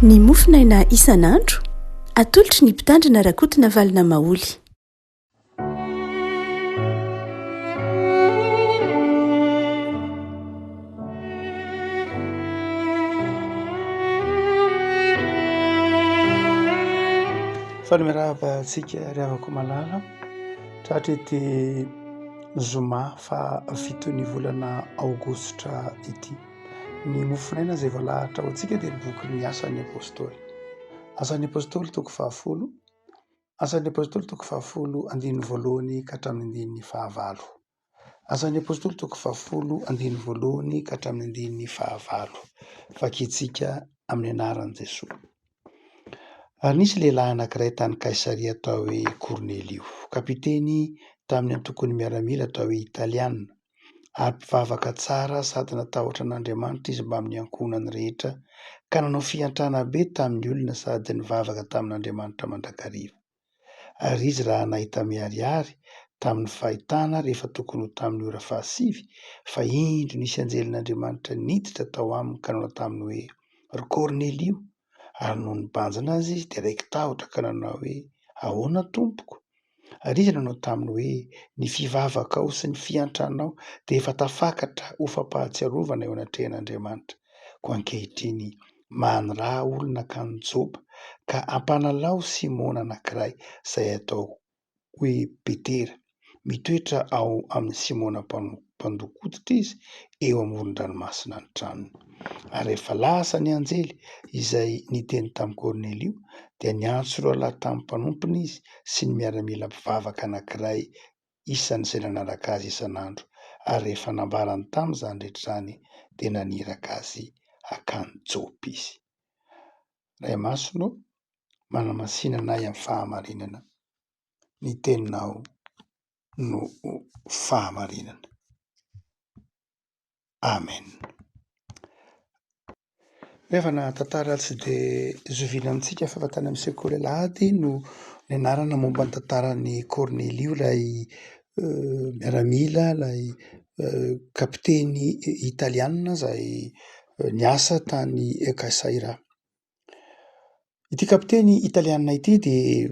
Ny mofinaina isan'andro atolotry ny mpitandrina rakotina valina maoly. Fanomerahaba antsika riavako malala tratra ity zoma fa fito ny volana aogositra ity. Ny mofinaina izay voalahatra ho antsika dia ny boky ny asan'ny apôstôly. Asan'ny apôstôly toko 10, asan'ny apôstôly toko 10 andininy voalohany ka hatramin'ny andininy 19. Asan'ny apôstôly toko 10 andininy voalohany ka hatramin'ny andininy 19. Vakintsika amin'ny anaran'i Jesosy. Ary nisy lehilahy anankiray tany Kaisaria atao hoe Kornelio, kapiteny tamin'ny antokony miaramila atao hoe Italiana, ary mpivavaka tsara sady natahotra an'Andriamanitra izy mba amin'ny ankohonany rehetra, ka nanao fiantrana be tamin'ny olona sady nivavaka tamin'Andriamanitra mandrakariva. Ary izy raha nahita miharihary tamin'ny fahitana rehefa tokony ho tamin'ny ora 7, fa indro nisy anjelin'Andriamanitra niditra tao aminy ka nanao taminy hoe: "Ry Kornelio." Ary noho nibanjina azy izy dia raiky tahotra ka nanao hoe: "Ahoana tompoko?" Ary izy nanao taminy hoe: "Ny fivavakao sy ny fiantranao dia efa tafakatra ho fampahatsiarovana eo anatrehan'Andriamanitra. Koa ankehitriny mandraha olona ka nijopa ka ampanalao Simona anankiray izay atao hoe Petera, mitoetra ao amin'ny Simona mpandokototra izy eo amoron-dranomasina ny tranony." Ary rehefa lasa ny anjely izay niteny tamin'i Kornelio dia niantso roa lahy tamin'ny mpanompiny izy sy ny miaramila mpivavaka anankiray isan'izay nanaraka azy isan'andro. Ary rehefa nambarany tamin'izany rehetra izany dia naniraka azy hakany Jopa izy. Ray masonao, manamasinana ahy amin'ny fahamarinana. Ny teninao no fahamarinana. Amen. Rehefa tantara tsy dia zoviana amintsika fa tany amin'ny sekoly alahady no nianarana momba ny tantaran'ny Kornelio, ilay miaramila, ilay kapiteny Italiana izay niasa tany Kaisaria. Ity kapiteny Italiana ity dia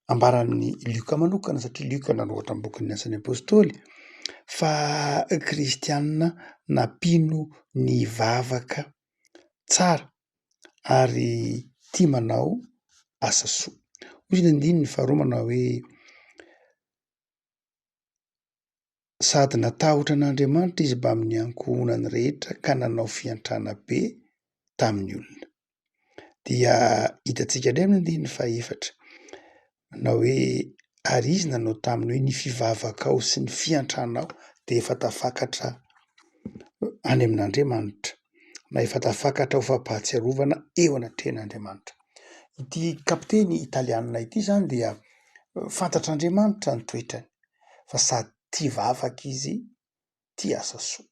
ambaran'ny Lioka manokana, satria Lioka nanoratra ny bokin'ny asan'ny apôstôly, fa kristianina nampino ny vavaka tsara ary tia manao asa soa. Hoy ny andininy faharoa manao hoe: "Sady natahotra an'Andriamanitra izy mba amin'ny ankohonany rehetra ka nanao fiantrana be tamin'ny olona." Dia hitantsika indray amin'ny andininy 14 manao hoe: "Ary izy nanao taminy hoe ny fivavakao sy ny fiantranao dia efa tafakatra any amin'Andriamanitra, na efa tafakatra ho fampahatsiarovana eo anatrehan'Andriamanitra." Ity kapiteny Italiana ity izany dia fantatr'Andriamanitra ny toetrany, fa sady tia vavaka izy, tia asa soa.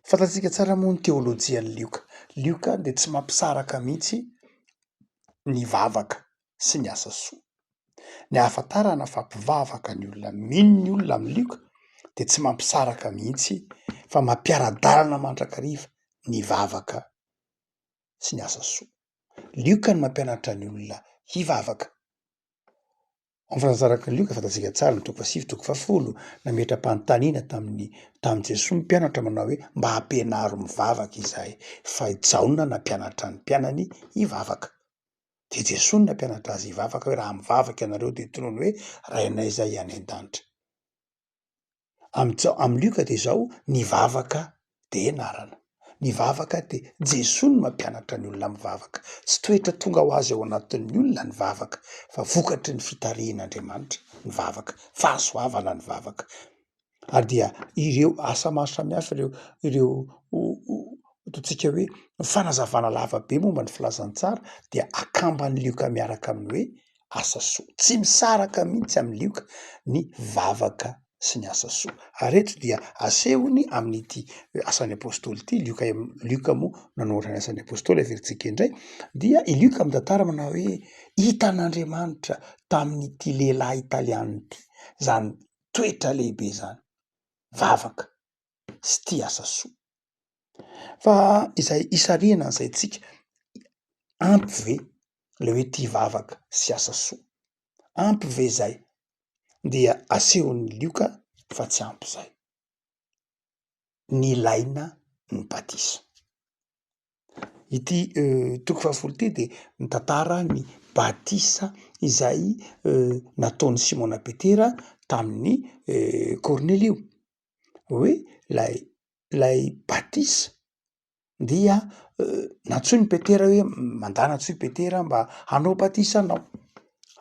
Fantatsika tsara moa ny teolojian'ny Lioka. Lioka dia tsy mampisaraka mihitsy ny vavaka sy ny asa soa. Ny ahafantarana fa mpivavaka ny olona, mino ny olona amin'ny Lioka dia tsy mampisaraka mihitsy fa mampiara-dalana mandrakariva ny vavaka sy ny asa soa. Lioka ny mampianatra ny olona hivavaka. Amin'ny fanazarakan'ny Lioka fantatsika tsara ny toko 7, toko 10 nametram-panontaniana tamin'ny Jesosy mpianatra manao hoe: "Mba hampianaro mivavaka izahay." Fa Jaona nampianatra ny mpianany hivavaka. Dia Jesosy no nampianatra azy hivavaka hoe: "Raha mivavaka ianareo dia tonoiny hoe rainay izay any an-danitra." Amin'ny Lioka dia izao: ny vavaka dia ianarana. Ny vavaka dia Jesosy no mampianatra ny olona mivavaka. Tsy toetra tonga ho azy ao anatin'ny olona ny vavaka, fa vokatry ny fitarihan'Andriamanitra ny vavaka, fahasoavana ny vavaka. Ary dia ireo asa maro samihafa, ireo ataontsika hoe fanazavana lavabe momba ny filazantsara dia akamban'ny Lioka miaraka amin'ny hoe asa soa. Tsy misaraka mihitsy amin'ny Lioka ny vavaka sy ny asa soa. Ary eto dia asehony amin'ity asan'ny apôstôly ity. Lioka moa nanoratra ny asan'ny apôstôly, averintsika indray, dia i Lioka mitantara manao hoe hitan'Andriamanitra tamin'ity lehilahy Italiana ity, izany toetra lehibe izany, vavaka sy tia asa soa. Fa izay isariana an'izay tsika ampy ve le hoe ty vavaka sy asa soa, ampy ve zay dia asehony lioka fa tsy ampy zay, ny ilaina ny batisa. Ity toko fahafolo ty de mitantara ny batisa izay nataon'ny Simona Petera tamin'ny Cornelio, hoe lay batisa dia nantsoiny Petera hoe mandana antsoy Petera mba hanao batisa anao,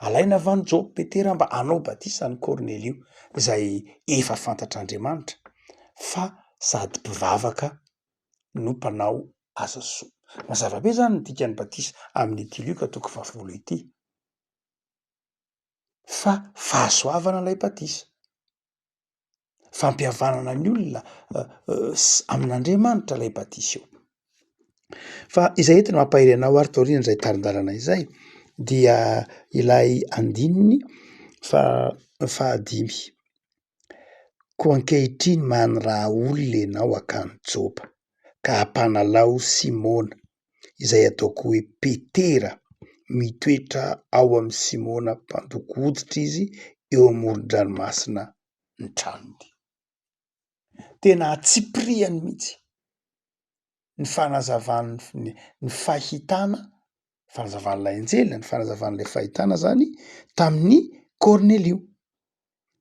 alaina avy any Jopy Petera mba hanao batisa ny Cornelio zay efa fantatr'Andriamanitra fa sady mpivavaka no mpanao asa soa. Mazava be zany ny dikan'ny batisa amin'ity lioka toko fahafolo ity, fa fahasoavana lay batisa, fampihavanana ny olona amin'Andriamanitra lay batisa io. Fa izay entiny mampahery anao ary taoriana izay tarin-dalana izay dia ilay andininy fahadimy. Koa ankehitriny many raha olona ianao akany Jopa ka ampanalao Simona izay ataoko hoe Petera, mitoetra ao amin'ny Simona mpandoko hoditra izy eo amoron-dranomasina ny tranony. Tena atsipiriany mihitsy ny fanazavany ny fahitana, fanazavan'ilay anjely, ny fanazavan'ilay fahitana zany tamin'ny Cornelio,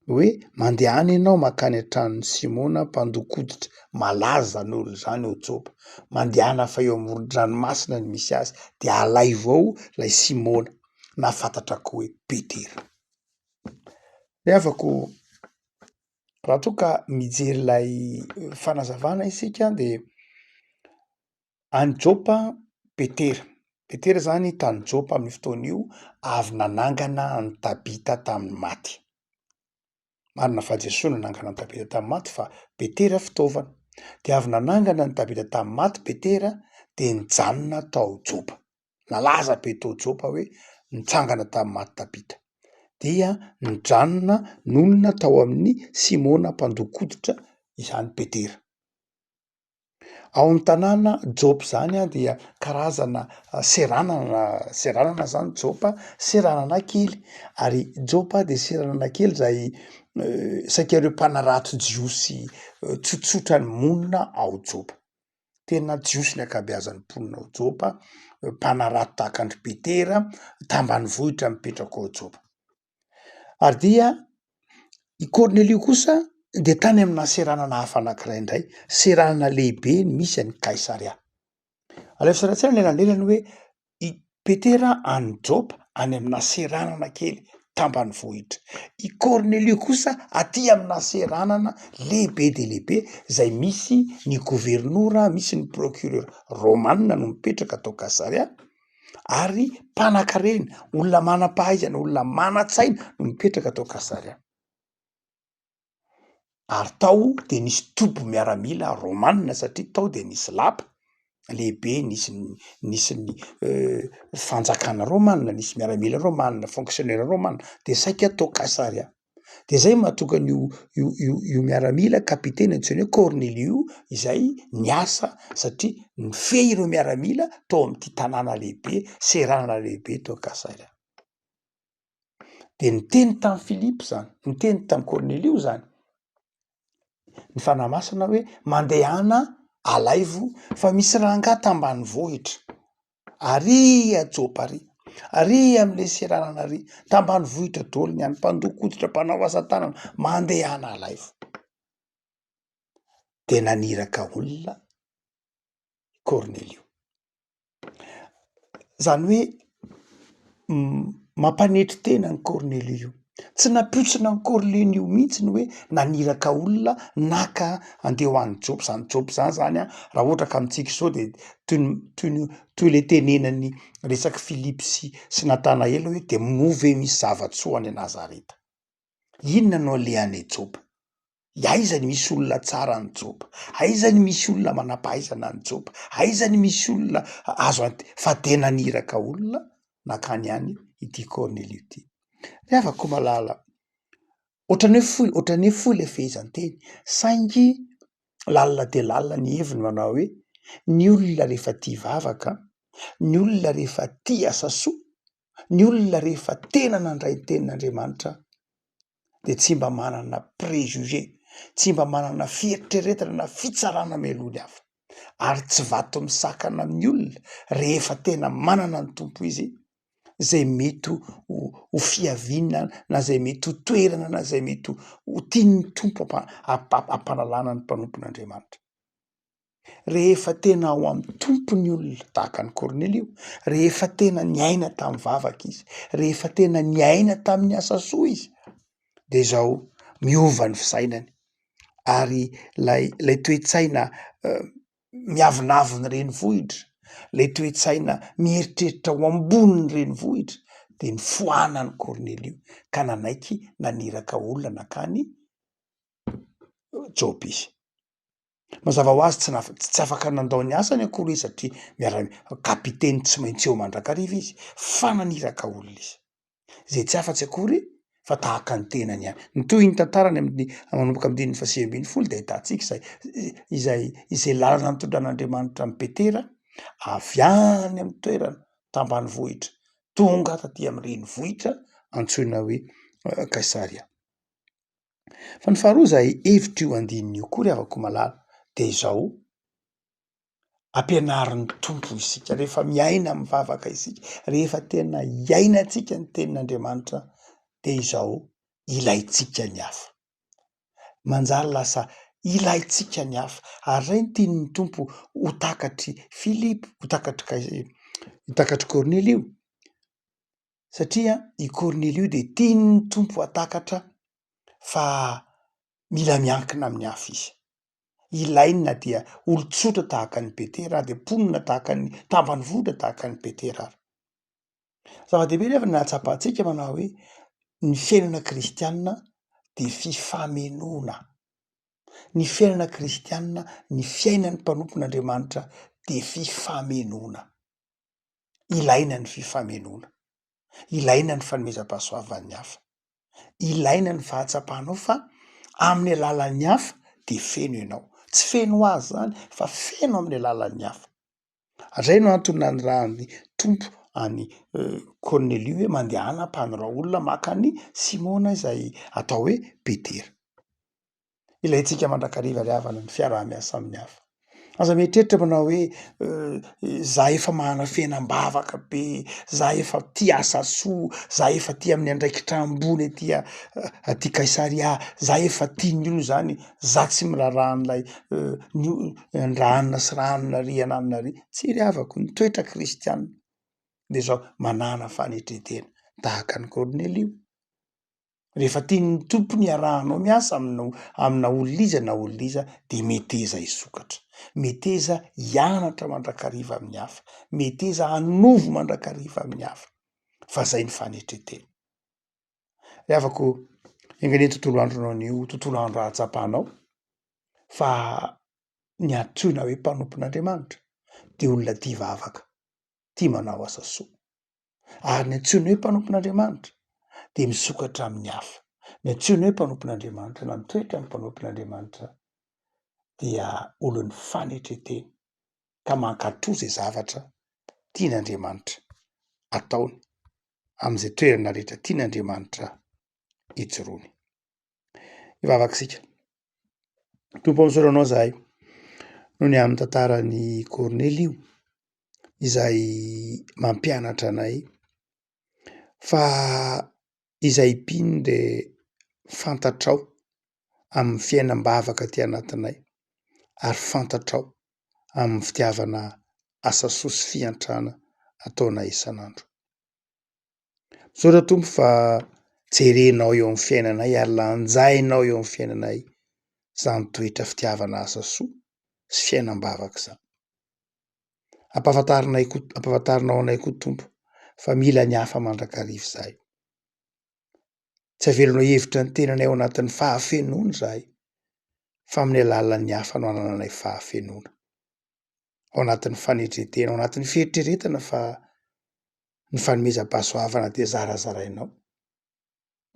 hoe mandehany ianao makany an-tranon'ny Simona mpandoko hoditra, malaza n'olo zany eo Jopa, mandehana fa eo amoron-dranomasina ny misy azy de alaivo ao lay Simona na fantatrako hoe Petera. De afako raha toa ka mijery lay fanazavana isika de any Jopa Petera zany tany Jopa amin'ny fotoan'io avy nanangana ny Tabita tamin'ny maty. Marina fa Jesosy nanangana ny Tabita tamin'ny maty fa Petera fitaovana. De avy nanangana ny Tabita tamin'ny maty Petera de nijanona tao Jopa. Nalaza be tao Jopa hoe nitsangana tamin'ny maty Tabita. Dia nijanona nolona tao amin'ny Simona mpandoko hoditra izany Petera. Ao amin'ny tanàna Jopa zany dia karazana seranana zany Jopa, seranana kely, ary Jopa de seranana kely zay saika reo mpanarato jiosy tsotsotra ny monina ao Jopa. Tena jiosy ny ankabeazan'ny mponina ao Jopa, mpanarato tahaka andry Petera tambanivohitra mipetraka ao Jopa. Ary dia i Cornelio kosa de tany amina seranana hafa anankiray indray, seranana lehibe misy any Kaisaria. Alefisara tsara lelanelany hoe i Petera any Jopa any amina seranana kely tambanivohitra, i Cornelio kosa aty amina seranana lehibe de lehibe zay misy ny gouvernoura, misy ny procureur romanina no mipetraka tao Kaisaria, ary mpanan-karena, olona manam-pahaizana, olona manan-tsaina no mipetraka tao Kaisaria. Ary tao de nisy tobo miaramila romanina satria tao de nisy lapa lehibe, nisy ny fanjakana romanina, nisy miaramila romanina, fonctionnaire romanina de saika tao Kaisaria. De zay mahatonga io miaramila kapiteny antsoiny hoe Cornelio izay niasa satria nifehy ireo miaramila tao amin'ity tanàna lehibe, seranana lehibe tao Kaisaria. De niteny tamin'ny Filipo zany, niteny tamin'ny Cornelio zany ny fanahy masina hoe mandehana alaivo fa misy ranga tambanivohitra, ary a Jopa ary am'le seranana ary tambanivohitra daholo ny any mpandoko hoditra, mpanao asa tanana, mandehana alaivo. De naniraka olona Cornelio. Zany hoe mampanetry tena ny Cornelio io. Tsy nampiotsina ny Cornelio mihitsy ny hoe naniraka olona naka andeha ho any Jopa. Zany Jopa zany raha ohatra ka amintsika izao de toy le tenenany resaky Filipo sy Natanaela hoe de move misy zava-tsoa any Nazareta. Inona no alehany Jopa? Aiza ny misy olona tsara any Jopa? Aiza ny misy olona manam-pahaizana any Jopa? Aiza ny misy olona azo fa de naniraka olona nakany any ity Cornelio ity. Re afaka malala ohatrany hoe fohy le fehezanteny, saingy lalina de lalina ny heviny manao hoe ny olona rehefa tia hivavaka Ny olona rehefa tia asa soa, ny olona rehefa tena nandray ny tenin'Andriamanitra de tsy mba manana préjugé, tsy mba manana fieritreretana na fitsarana mialoha ny hafa, ary tsy vato misakana amin'ny olona rehefa tena manana ny tompo izy, zay mety ho fiavinana na zay mety ho toerana na zay mety ho tian'ny tompo ampanalana ny mpanompon'Andriamanitra. Rehefa tena ao amin'ny tompo ny olona tahaka ny Kornelio, rehefa tena niaina tamin'ny vavaka izy, rehefa tena niaina tamin'ny asa soa izy, de zao miova ny fisainany, ary lay toe-tsaina miavonavo ny renivohitra, lay toe-tsaina mieritreritra ho ambony ny renivohitra de nifohanany Kornelio ka nanaiky naniraka olona nakany Jopa izy. Mazava ho azy tsy afaka nandao ny asany akory izy satria kapiteny tsy maintsy eo mandrakariva izy, fa naniraka olona izy. Zay tsy afa-tsy akory fa tahaka ny tenany ihany. Nitoy ny tantarany manomboka amin'ny dininy 8 de ahitantsika izay lalana nitondran'Andriamanitra ny Petera avy any amin'ny toerana tambanivohitra tonga taty amin'ny renivohitra antsoina hoe Kaisaria. Fa ny faharoa zay hevitra io andininy io koa ry havako malala de izao: ampianarin'ny tompo isika rehefa miaina mivavaka isika, rehefa tena iainantsika ny tenin'Andriamanitra de izao ilaitsika ny hafa. Manjary lasa ilaitsika ny hafa, ary zay ny tian'ny tompo ho takatry Filipo, ho takatry Kornelio, satria i Kornelio de tian'ny tompo hatakatra fa mila miankina amin'ny hafa izy. Ilainy na dia olo-tsotra tahaka ny Petera de mponina tahaka ny tambanivohitra tahaka ny Petera ary. Zava-dehibe nefa ny ahatsapahantsika manao hoe ny fiainana kristianina de fifamenoana. Ny fiainana kristianina, ny fiainan'ny mpanompon'Andriamanitra de fifamenoana. Ilaina ny fifamenoana, ilaina ny fanomezam-pahasoavan'ny hafa, ilaina ny fahatsapanao fa amin'ny alalan'ny hafa de feno ianao. Tsy feno azy zany fa feno amin'ny alalan'ny hafa. Zay no antony nanirahany tompo any Kornelio hoe mandehana hampanora olona maka ny Simona izay atao hoe Petera. Ilaitsika mandrakariva ry havana ny fiaraha-miasa amin'ny hafa. Aza mieritreritra manao hoe za efa mahana fiainam-bavaka be, za efa tia asa soa, za efa tia amin'ny andraikitra ambony aty Kaisaria, za efa tian'ny olona zany, za tsy miraharaha an'lay ranona sy ranona ry ananina ry. Tsy ry havako, ny toetra kristianina de zao manana fanetretena tahaka ny Kornelio. Rehefa tian'ny tompo ny arahanao miasa amina olona na olona iza de meteza hisokatra, meteza hianatra mandrakariva amin'ny hafa, meteza hanovo mandrakariva amin'ny hafa, fa zay ny fanetretena. Ry havako, enganie tontolo andronao an'io tontolo andro ahatsapanao fa ny antsoina hoe mpanompon'Andriamanitra de olona tia vavaka, tia manao asa soa. Ary ny antsoina hoe mpanompon'Andriamanitra de misokatra amin'ny hafa. Ny antsoina hoe mpanompon'Andriamanitra na mitoetra amin'ny mpanompon'Andriamanitra dia olon'ny fanetretena ka mankatò zay zavatra tian'Andriamanitra ataony am'izay toerana rehetra tian'Andriamanitra hijoroany. Ivavakisika. Tompo amin'izao anao zahay noho ny amin'ny tantaran'ny Kornelio izay mampianatra anay fa izay mpino de fantatrao amin'ny fiainam-bavaka ty anatinay ary fantatrao amin'ny fitiavana asa soa sy fiantrana ataonay isan'andro. Misaotra tompo fa jerenao eo amin'ny fiainanay ary lanjainao eo amin'ny fiainanay zany toetra fitiavana asa soa sy fiainam-bavaka zany. Ampahafantarinao anay koa tompo fa mila ny hafa mandrakariva zahay. Tsy avelonao hevitra ny tenanay ao anatin'ny fahafenoana zahay, fa amin'ny alalan'ny hafa no anananay fahafenoana. Ao anatin'ny fanetretena, ao anatin'ny fieritreretana fa ny fanomezam-pahasoavana de zarazarainao.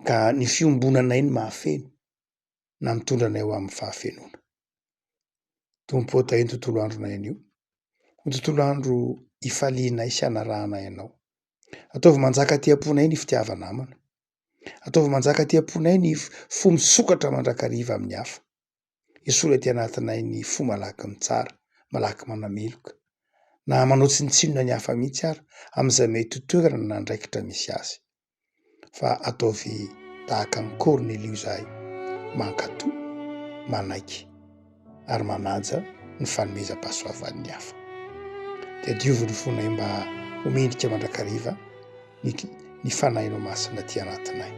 Ka ny fiombonanay ny mahafeno na mitondra anay ho amin'ny fahafenoana. Tompo iny tontolo andronay an'io, ny tontolo andro ifaliana isanarahana ianao. Ataovy manjaka ty-aponay ny fitiavanamana. Ataovy manjaka ty-aponay ny fo misokatra mandrakariva amin'ny hafa. Isola ty anatinay ny fo malaky mitsara, malaky manameloka. Na manao tsinitsinona ny hafa mihitsy ara am'izay mety toerana na andraikitra misy azy. Fa ataovy tahaka ny Corneliu izahay, mankatoa, manaiky, ary manaja ny fanomezam-pahasoavan'ny hafa. Dia diovy ny fonay mba homendrika mandrakariva ny fanahinao masina ty anatinay.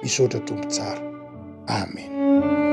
Misaotra tompo tsara. Amen.